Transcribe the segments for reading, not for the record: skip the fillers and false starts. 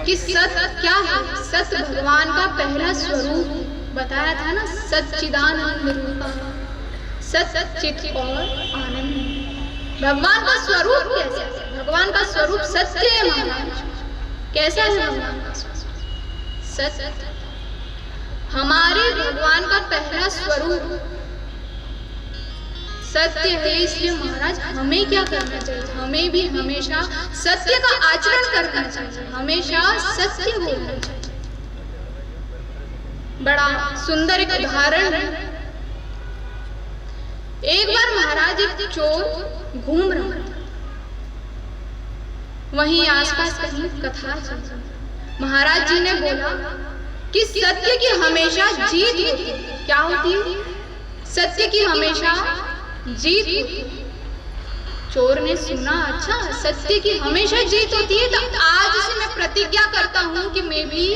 कि सत्य क्या है। सत्य भगवान का पहला स्वरूप बताया था ना, सच्चिदानंद रूपा, सत्य चित और आनंद। भगवान का स्वरूप कैसा है? भगवान का स्वरूप सत्य है महाराज। कैसा है भगवान का स्वरूप? सत्य। हमारे भगवान का पहला स्वरूप सत्य है। इसलिए महाराज हमें क्या करना चाहिए? हमें भी हमेशा सत्य का आचरण करना चाहिए, हमेशा सत्य बोलना चाहिए। बड़ा सुंदर एक उदाहरण है। एक बार महाराज एक चोर घूम रहा था, वहीं आसपास कहीं कथा चल रही। महाराज जी ने बोला कि सत्य की हमेशा जीत होती है। क्या होती है? सत्य की हमेशा जीत होती है। चोर ने सुना, अच्छा सत्य की हमेशा जीत होती है, तो आज से मैं प्रतिज्ञा करता हूं कि मैं भी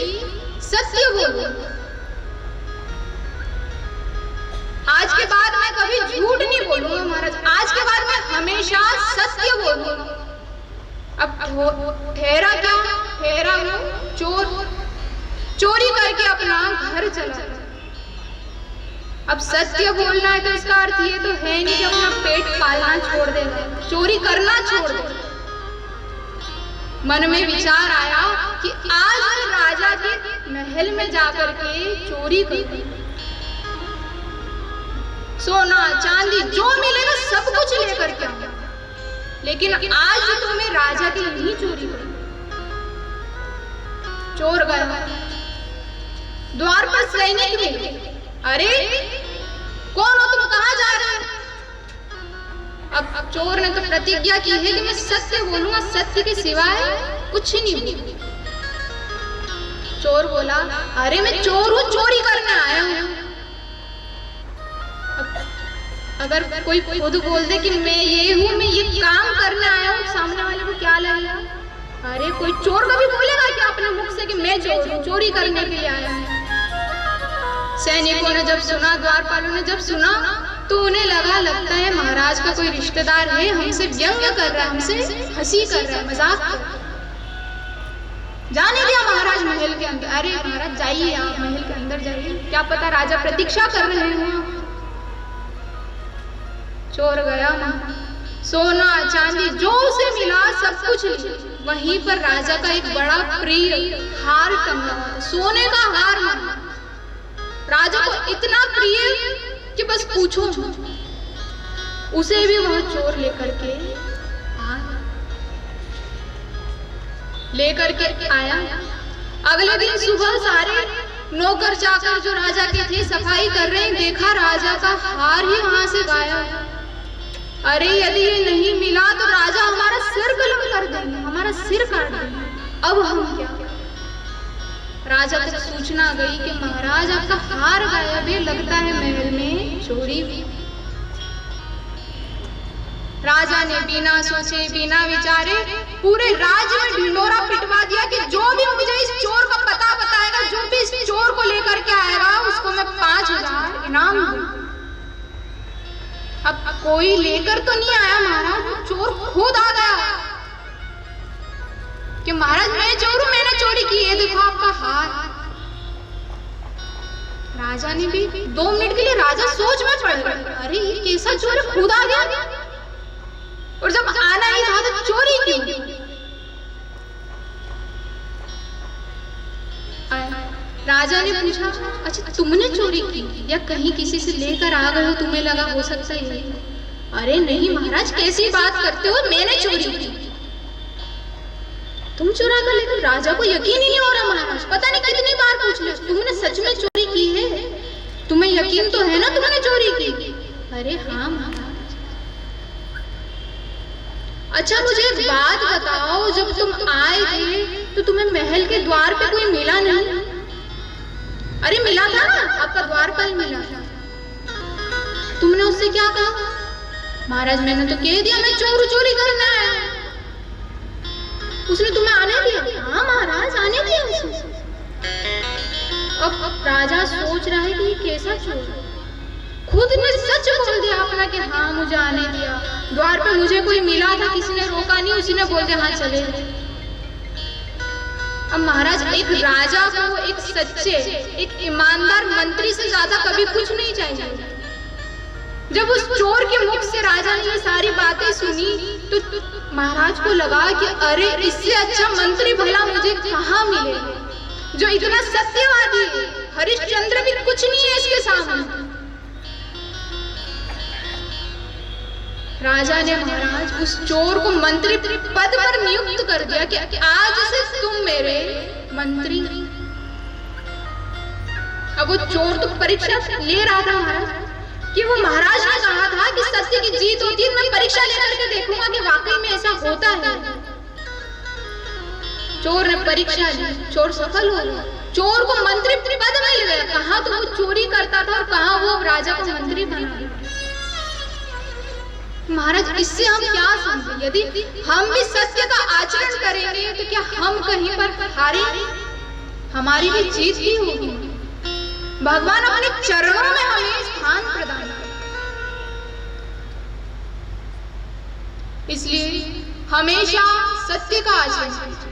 सत्य बोलूंगा। आज के बाद मैं कभी झूठ नहीं बोलूंगा महाराज। आज के बाद मैं हमेशा सत्य बोलूंगा। अब ठहरा क्या? ठहरा वो चोर चोरी करके अपना घर चला गया। अब सत्य बोलना है तो इसका अर्थ ये तो है नहीं कि अपना पेट पालना छोड़ देगा, चोरी करना छोड़ देगा। मन में विचार आया कि आज मैं राजा के महल में जाकर के चोरी करूंगा। सोना चांदी जो मिलेगा सब कुछ लेकर के आऊंगा, लेकिन आज तो मैं राजा के लिए चोरी करूंगा। चोर गया, द्वार पर सैनिक मिले। अरे कौन हो तुम, कहां जा रहे हो? अब चोर ने तो प्रतिज्ञा की है कि मैं सत्य बोलूंगा, सत्य के सिवाय कुछ नहीं बोलूंगा। चोर बोला, अरे मैं चोर हूं, चोरी करने आया हूं। अगर कोई खुद बोल दे कि मैं ये हूं, मैं ये काम करने आया हूं, सामने वाले को क्या लगेगा? अरे कोई चोर कभी बोलेगा कि अपने मुख से कि मैं चोर हूं, चोरी करने के लिए आया हूं। सैनिकों ने जब सुना, द्वारपालों ने जब सुना, तो उन्हें लगता है महाराज का कोई रिश्तेदार है, हमसे व्यंग कर रहा है, हमसे हंसी कर रहा है, मजाक कर रहा है। जाने दिया महाराज महल के अंदर। अरे महाराज जाइए, आप महल के अंदर जाइए, क्या पता राजा प्रतीक्षा कर रहे हैं। चोर गया, सोना चांदी जो उसे मिला सब कुछ लिया। वहीं पर राजा का एक बड़ा प्रिय हार टंगा हुआ, सोने का हार माना। राजा को इतना प्रिय कि बस पूछो, उसे भी वह चोर लेकर के आया। अगले दिन सुबह सारे नौकर चाकर जो राजा के थे सफाई कर रहे हैं, देखा राजा का हार ही वहां से गायब। अरे यदि ये नहीं मिला तो राजा हमारा सिर कलम कर देंगे, हमारा सिर काट देंगे। अब हम क्या? राजा तक सूचना गई कि महाराज आपका हार गायब है, लगता है महल में चोरी हुई। राजा ने बिना सोचे बिना विचारे पूरे राज्य में ढिंडोरा पिटवा दिया कि जो भी मुझे इस चोर का पता बताएगा, जो भी इस चोर को लेकर के आएगा, उसको मैं 5000 इनाम दूंगा। अब कोई लेकर तो नहीं आया महाराज, वो चोर खुद आ गया कि महाराज मैं चोर हूं, मैंने चोरी की, ये देखो आपका हार। राजा ने भी 2 मिनट के लिए राजा सोच में पड़ गया, अरे ये कैसा चोर है, खुद आ गया, और जब आना ही था तो चोरी क्यों? राजा ने पूछा, अच्छा तुमने चोरी की या कहीं किसी से लेकर आ गए हो, तुम्हें लगा हो सकता है? अरे नहीं महाराज, कैसी बात करते हो, मैंने चोरी की। तुम चुरा कर लेकर? राजा को यकीन ही नहीं हो रहा महाराज, पता नहीं कितनी बार पूछ लिया, तुमने सच में चोरी की है? तुम्हें यकीन तो है ना तुमने चोरी की? अरे हाँ महाराज। अच्छा मुझे एक बात बताओ, जब तुम आए थे तो तुम्हें महल के द्वार पे कोई मिला नहीं? अरे मिला था ना, आपका द्वारपाल मिला था। तुमने उससे क्या कहा? महाराज मैंने तो कह दिया मैं चोरी करने आया। उसने तुम्हें आने दिया? हाँ महाराज आने दिया उसने। अब राजा सोच रहा है कि ये कैसा चोर, खुद ने सच बोल दिया अपना कि हाँ मुझे आने दिया, द्वार पे मुझे कोई मिला था, किसी ने रोका नहीं, उसी ने बोल दिया हाँ चले। अब महाराज, एक राजा को एक सच्चे, एक ईमानदार मंत्री से ज्यादा कभी कुछ नहीं चाहिए। जब उस चोर के मुख से राजा ने ये सारी बातें सुनी तो महाराज को लगा कि अरे, इससे अच्छा मंत्री भला मुझे कहाँ मिले, जो इतना सत्यवादी है। हरिश्चंद्र भी कुछ नहीं है इसके सामने। राजा ने महाराज उस चोर को मंत्री पद पर नियुक्त कर दिया कि आज से तुम मेरे मंत्री। अब वो चोर तो परीक्षा ले रहा था महाराज, कि वो महाराज ने कहा था कि सत्य की जीत होती है, मैं परीक्षा लेकर के देखूंगा कि वाकई में ऐसा होता है। चोर ने परीक्षा ली, चोर सफल हो गया, चोर को मंत्री पद मिल गया। कहाँ तो वो चोरी करता था और कहाँ वो राजा को मंत्री बना दिया। महाराज, इससे हम क्या समझे? यदि हम भी सत्य का आचरण करेंगे तो क्या हम कहीं पर हारे? हमारी भी जीत ही होगी। भगवान अपने चरणों में हमें स्थान प्रदान करें। इसलिए हमेशा सत्य का आचरण कीजिए।